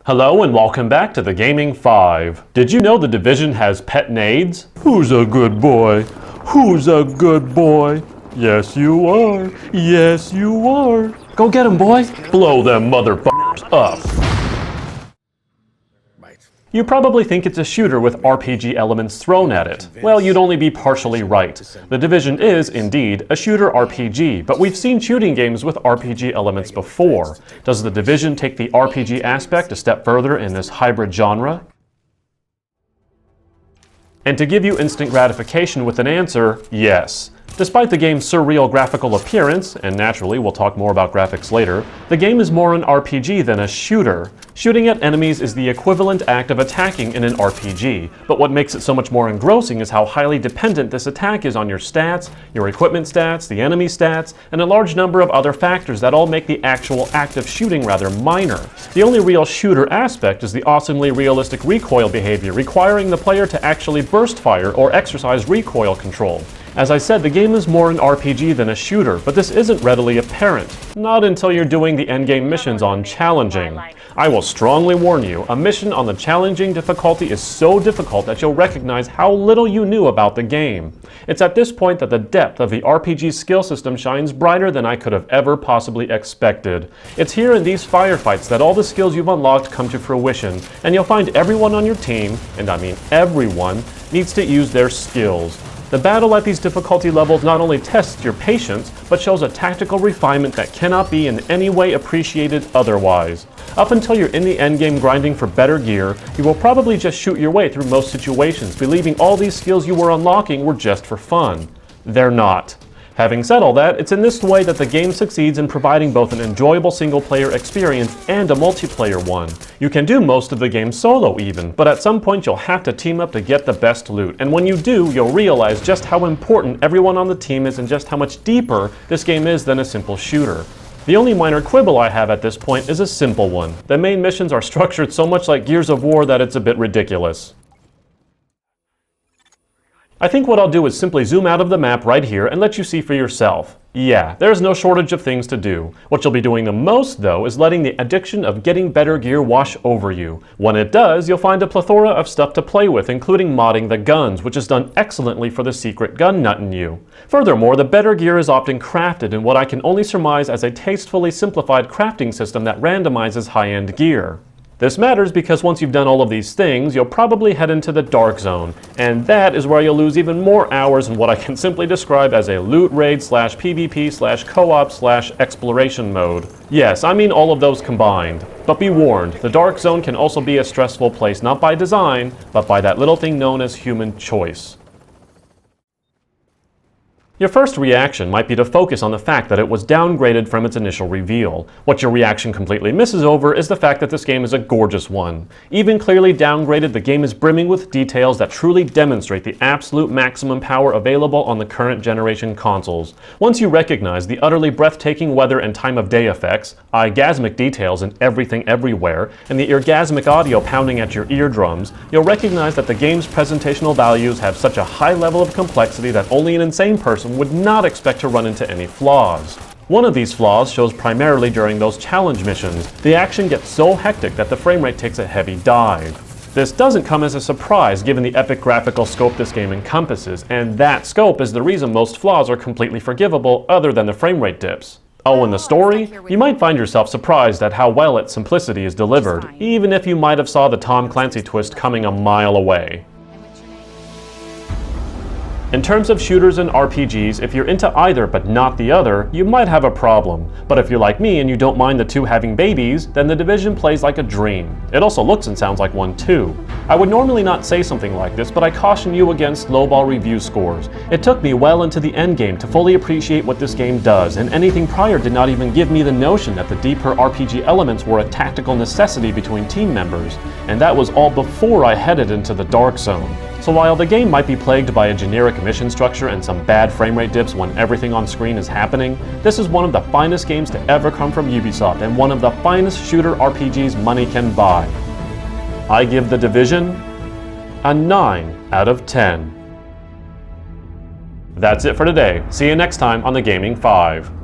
Hello and welcome back to the Gaming 5. Did you know The Division has pet nades? Who's a good boy? Who's a good boy? Yes you are. Yes you are. Go get him, boy. Blow them motherfuckers up. You probably think it's a shooter with RPG elements thrown at it. Well, you'd only be partially right. The Division is, indeed, a shooter RPG, but we've seen shooting games with RPG elements before. Does The Division take the RPG aspect a step further in this hybrid genre? And to give you instant gratification with an answer, yes. Despite the game's surreal graphical appearance, and naturally we'll talk more about graphics later, the game is more an RPG than a shooter. Shooting at enemies is the equivalent act of attacking in an RPG, but what makes it so much more engrossing is how highly dependent this attack is on your stats, your equipment stats, the enemy stats, and a large number of other factors that all make the actual act of shooting rather minor. The only real shooter aspect is the awesomely realistic recoil behavior, requiring the player to actually burst fire or exercise recoil control. As I said, the game is more an RPG than a shooter, but this isn't readily apparent. Not until you're doing the endgame missions on Challenging. I will strongly warn you, a mission on the Challenging difficulty is so difficult that you'll recognize how little you knew about the game. It's at this point that the depth of the RPG skill system shines brighter than I could have ever possibly expected. It's here in these firefights that all the skills you've unlocked come to fruition, and you'll find everyone on your team, and I mean everyone, needs to use their skills. The battle at these difficulty levels not only tests your patience, but shows a tactical refinement that cannot be in any way appreciated otherwise. Up until you're in the endgame grinding for better gear, you will probably just shoot your way through most situations, believing all these skills you were unlocking were just for fun. They're not. Having said all that, it's in this way that the game succeeds in providing both an enjoyable single-player experience and a multiplayer one. You can do most of the game solo even, but at some point you'll have to team up to get the best loot, and when you do, you'll realize just how important everyone on the team is and just how much deeper this game is than a simple shooter. The only minor quibble I have at this point is a simple one. The main missions are structured so much like Gears of War that it's a bit ridiculous. I think what I'll do is simply zoom out of the map right here and let you see for yourself. Yeah, there's no shortage of things to do. What you'll be doing the most, though, is letting the addiction of getting better gear wash over you. When it does, you'll find a plethora of stuff to play with, including modding the guns, which is done excellently for the secret gun nut in you. Furthermore, the better gear is often crafted in what I can only surmise as a tastefully simplified crafting system that randomizes high-end gear. This matters because once you've done all of these things, you'll probably head into the Dark Zone, and that is where you'll lose even more hours in what I can simply describe as a loot raid / PvP / co-op / exploration mode. Yes, I mean all of those combined. But be warned, the Dark Zone can also be a stressful place not by design, but by that little thing known as human choice. Your first reaction might be to focus on the fact that it was downgraded from its initial reveal. What your reaction completely misses over is the fact that this game is a gorgeous one. Even clearly downgraded, the game is brimming with details that truly demonstrate the absolute maximum power available on the current generation consoles. Once you recognize the utterly breathtaking weather and time of day effects, eye-gasmic details in everything everywhere, and the orgasmic audio pounding at your eardrums, you'll recognize that the game's presentational values have such a high level of complexity that only an insane person would not expect to run into any flaws. One of these flaws shows primarily during those challenge missions. The action gets so hectic that the frame rate takes a heavy dive. This doesn't come as a surprise given the epic graphical scope this game encompasses, and that scope is the reason most flaws are completely forgivable other than the frame rate dips. Oh, and the story? You might find yourself surprised at how well its simplicity is delivered, even if you might have saw the Tom Clancy twist coming a mile away. In terms of shooters and RPGs, if you're into either but not the other, you might have a problem. But if you're like me and you don't mind the two having babies, then The Division plays like a dream. It also looks and sounds like one too. I would normally not say something like this, but I caution you against lowball review scores. It took me well into the endgame to fully appreciate what this game does, and anything prior did not even give me the notion that the deeper RPG elements were a tactical necessity between team members. And that was all before I headed into the Dark Zone. So while the game might be plagued by a generic mission structure and some bad frame rate dips when everything on screen is happening, this is one of the finest games to ever come from Ubisoft and one of the finest shooter RPGs money can buy. I give The Division a 9 out of 10. That's it for today. See you next time on the Gaming 5.